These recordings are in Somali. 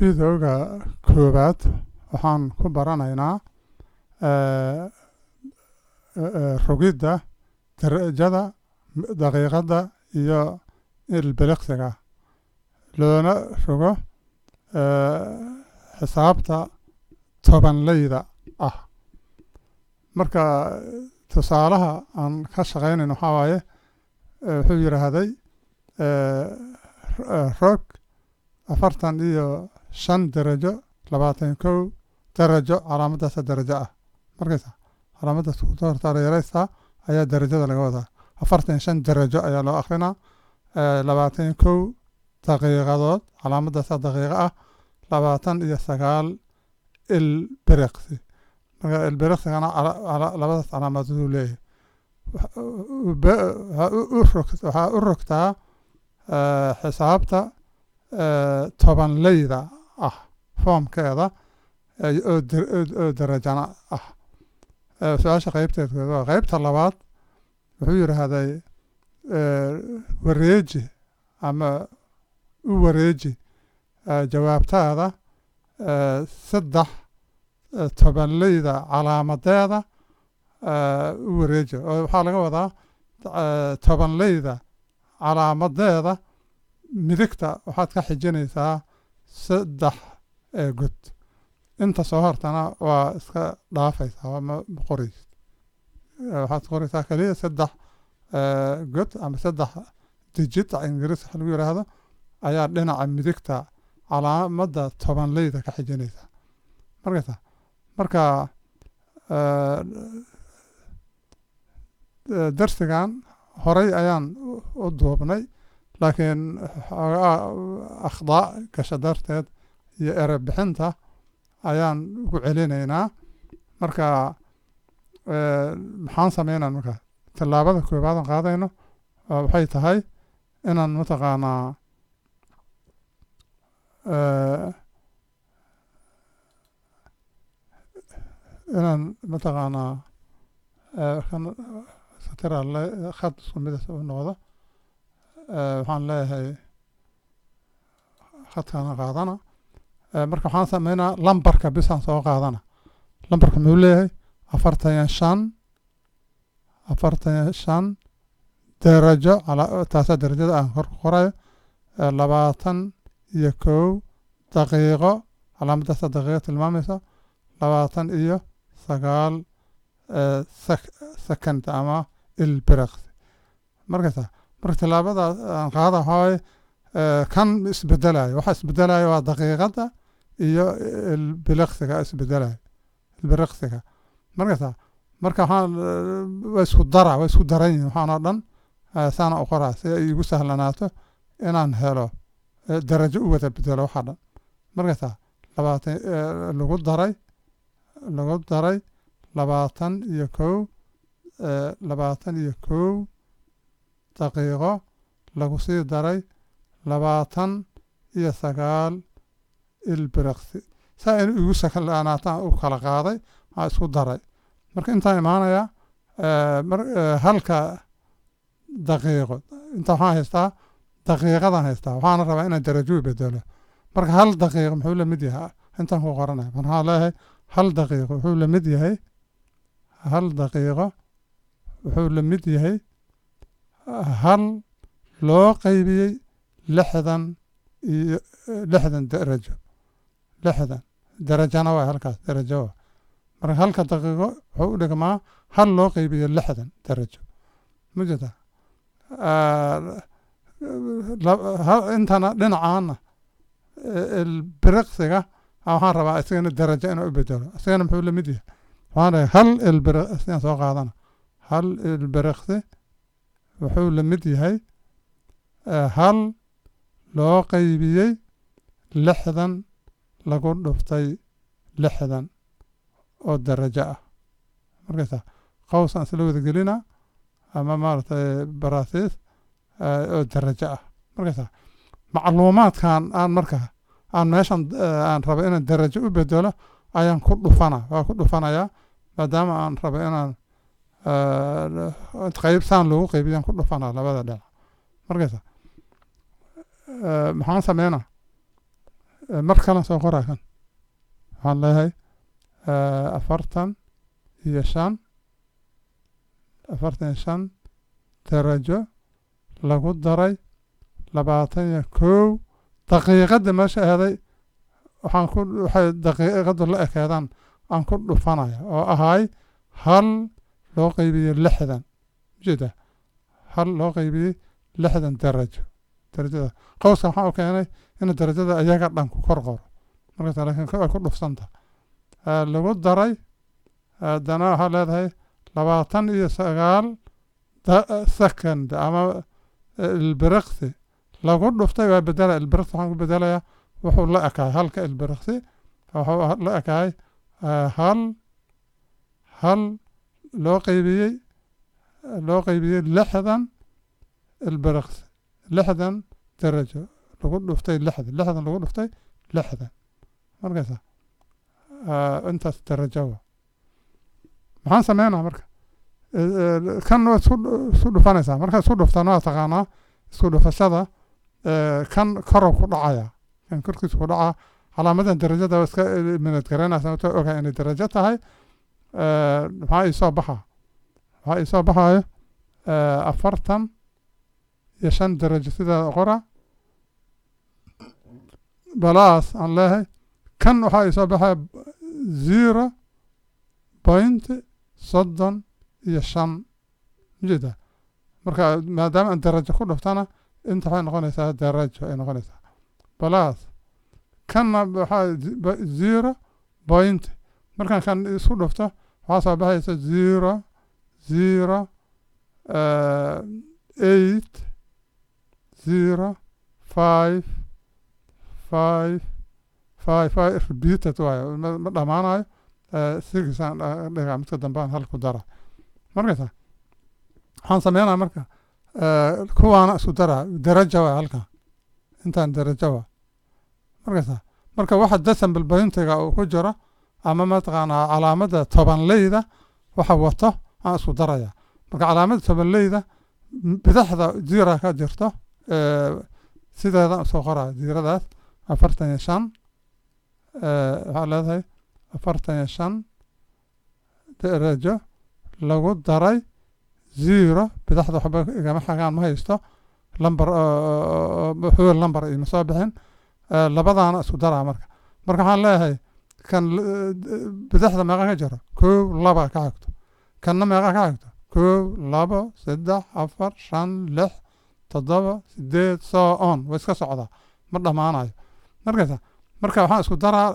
fiidowga koowaad waxaan ku baranaynaa rogidda darajada daqiiqadda iyo ilbiriqsiga loona rogo xisaabta tobanleyda ah. marka tusaalaha aan ka shaqaynayno waxaa waaye wuxuu yidhaahday rog 45 darajo 21 darajo calaamadaas darajo ah. markaysa calaamadaas ku yaraysta ayaa darajada laga wadaa. 45 darajo ayaa loo akhrinaa. 21 daqiiqadood calaamadaas daqiiqo ah. 29 ilbiriqsi. marka ilbiriqsigana labadaas calaamadood uu leeyahay. waxaa u rogtaa xisaabta tobanleyda ah foomkeeda oo darajana ah. su-aasha qaybteedkeeda waa qaybta labaad. wuxuu yidhaahday wareeji ama u wareeji jawaabtaada 3 tobanleyda calaamadeeda u wareeji. waxaa laga wadaa tobanleyda calaamadeeda midigta waxaad ka xijinaysaa 3 god. inta soo hortana waa iska dhaafaysaa ma qoraysid. waxaad qoraysaa kaliya 3 god ama 3 digit ingiriis waxa lagu yidhaahdo ayaa dhinaca midigta calaamadda tobanleyda ka xijinaysaa. marka darsigan horay ayaan u duubnay laakiin akhdaa gasho darteed iyo ereb bixinta ayaan ugu celinaynaa. marka maxaan sameynaa marka tallaabada koowaad aan qaadayno waxay tahay inaan mataqaanaa khad isku mid u noqdo. waxaan leeyahay khadkaan qaadana. marka waxaan sameynaa lambarka bisaan soo qaadana. lambarka muxuu leeyahay 45 darajo taasa darajada aan kor ku qorayo. 21 daqiiqo calaamadaas daqiiqo tilmaamaysa. 29 second ama ilbiriqsi. marka tallaabada aan qaada waxaa waaye kan isbedelayo. waxa isbedelayo waa daqiiqadda iyo ilbiriqsiga isbedelayo. ilbiriqsiga marka waxaan waa isku daran yihiin waxaan oo dhan saana u qoraa si ay igu sahlanaato inaan helo darajo u wada bedelo waxa dhan. markaysaa lagu daray 21 daqiiqo lagu sii daray 29 ilbiriqsi. saa in igu sahlanaataan u kala qaaday aa isku daray. marka intaan imaanayaa halka daqiiqo inta waxaan haystaa daqiiqadan haystaa. waxaana rabaa inaan darajo bedelo. marka 1 daqiiqo muxuu la mid yahay intaan ku qoranaya. marka waxaan leeyahay 1 daqiiqo wuxuu la mid yahay 1 daqiiqo wuxuu la mid yahay 1 loo qaybiyey 60 darajo. 60 darajana waa halkaas darajo waa. marka halka daqiiqo wuxuu u dhigmaa 1 loo qaybiyey 60 darajo. mujeda intana dhinacaana ilbiriqsiga waxaan rabaa isagana darajo inuu u bedelo. isagana muxuu la mid yahay waxaan dhahay 1 ilbiriqsi soo qaadana. 1 ilbiriqsi wuxuu la mid yahay 1 loo qaybiyey 60 lagu dhuftay 60 oo darajo ah. markaysa qowsan isla wada gelina ama maaragtay baraasiis oo darajo ah. markaysa macluumaadkan aan meeshan aan rabo inaan darajo u bedelo ayaan ku dhufanayaa maadaama aan rabo inaan qaybsaan loogu qaybiyaan ku dhufanaa labada dhinac. markaysa maxaan sameynaa مركلا سوقرا كان والله أفرتن يشان أفرتن يشان درجة لقد دري لبعتين كو دقيقة ماشي هذا وحنكون دقيقة لا كذا أنكون رفنايا وهاي هل لو قيبي لحدا جدا هل لو قيبي لحدا درجة قوس كان حاول كأنه إن الدرجة أيها قد نكون كرغور مرة لكن كل رفسنتها لو دري دنا هذا لبعتن يسقال سكند أما البرقسي لو قلت رفتي بدل البرقسي حنقول بدلها وحو لا أكاي هل كالبرقسي وحو لا أكاي هل لو قيبي لحدا البرقسي لحدا درجة لو قلت رفتي لحدا لو قلت رفتي لحدا مركزة أنت ترجوا maxaan sameynaa marka kan isku dhufanaysaa marka isku dhuftana waa taqaanaa isku dhufashada kan korow ku dhacaya kan korkiisa ku dhaca calaamadan darajada waa iska minad garanaysaa inta ogaa inay darajo tahay maxaa ii soo baxayo 45 darajo sidaa qora balaas aan leeyahay kan waxaa ii soo baxaya 0.35 جدا marka maadaama aan darajo ku dhuftana inta waxay noqonaysaa darajo ay noqonaysaa balaas kanna waxaa 0 point markaan kan isku dhufto waxaa soo baxaysa 0.805 repeated waayo ma dhamaanayo sigisaan dhigaa midka dambaan hal ku dara markaysa waxaan sameynaa marka kuwaana isku daraa darajo waa halkan intaan darajo waa markaysa marka waxa decimal pointiga uu ku jiro ama mataqaanaa calaamada tobanleyda waxa wato aan isku daraya marka calaamada tobanleyda bidaxda zira ka jirto sideeda soo qoraa ziradaas 45 waxaa leedahay 45 darajo lagu daray 0 bidaxda waxba igama xagaan ma haysto lambar huwa lambar ima soo bixin labadaana isku daraa marka waxaan leeyahay kan bidaxda meeqa ka jiro 1 2 ka xigto kanna meeqa ka xigto 1 2 3 4 5 6 7 8 so on way iska socdaa ma dhamaanayo marka waxaan isku daraa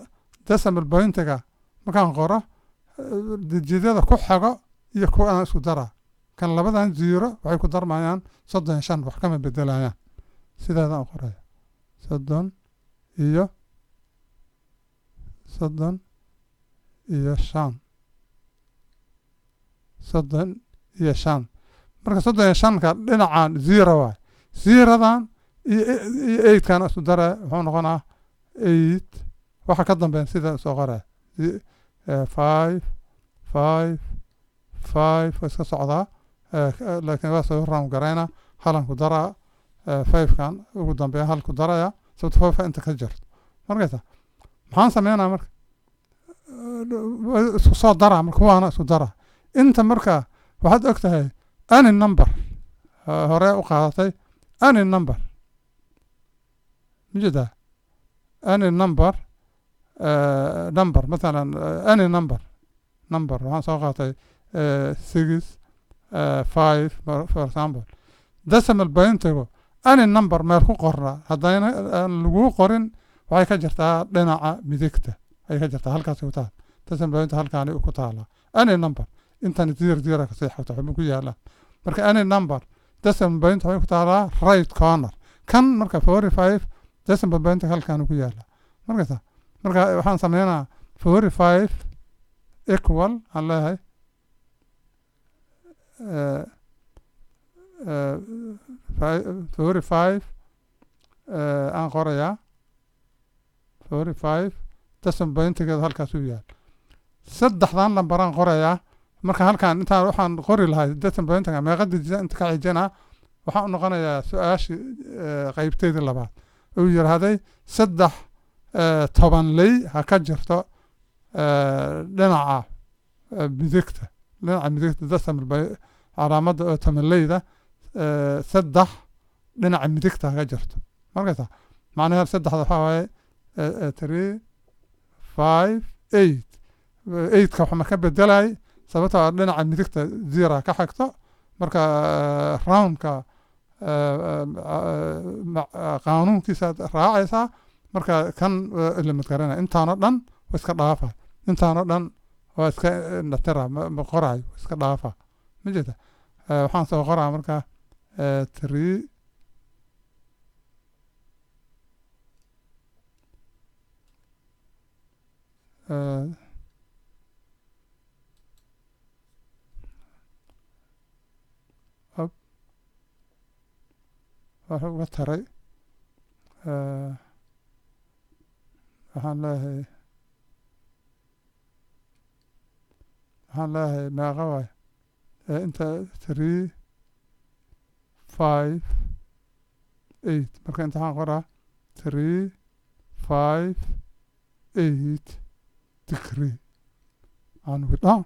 decimal pointiga markaan qoro dijidada ku xigo iyo kuwa aan isku daraa kan labadan 0 waxay ku darmayaan 35 wax kama bedelayaan sidaada aan qoraya 30 iyo 5 marka 35 ka dhinacaan 0 waay 0dan iyo 8 kan isku dara wuxuu noqonaa 8 waxa ka dambeeya sida soo qoraya 5 iska socdaa laakiin waa soo raam garayna halan ku dara 5 kan ugu dambeeya hal ku daraya sababta 5 inta ka jirto markaysa maxaan sameynaa marka isku soo dara marka waana isku dara inta marka waxaad ogtahay any number hore u qaadatay any number مجدا any number مثلا any number waxaan soo qaatay 6 5 for example decimal pointigu any number meel ku qorna haddayna lagu qorin waxay ka jirtaa dhinaca midigta ay ka jirtaa halkaas ku taal decimal point halkaani ku taala any number intan 0 ka sii xigto waxba ku yaala marka any number decimal point waxay ku taalaa right corner kan marka 45 decimal point halkaani ku yaala marka waxaan sameynaa 45 equal aan leeyahay 45 aan qorayaa 45 decimal pointigeeda halkaas u yaal saddexdan lambaraan qorayaa marka halkaan intaan waxaan qori lahay decimal pointiga meeqa dijida inta ka xijina waxaan u noqonayaa su-aashii qaybteedii labaad uu yidhaahday 3 toban ley ha ka jirto dhinaca midigta decimal bay calaamadda oo toban leyda saddex dhinaca midigta ha ka jirto markaysa macnaheed saddexda waxaa waaye 3 5 8 8ka waxa ma ka bedelay sababtoo ah dhinaca midigta zero ka xigto marka roundka qaanuunkiisa raacaysaa marka kan limit garanaya intaanoo dhan waa iska dhaafa intaanoo dhan waa iska natira ma qorayo iska dhaafa ma jeeda waxaan soo qoraa marka 3 waxaa uga taray waxaan leeyahay meeqa waay inta 3 5 8 marka inta waxaan qoraa 3 5 8 degree aan widhaa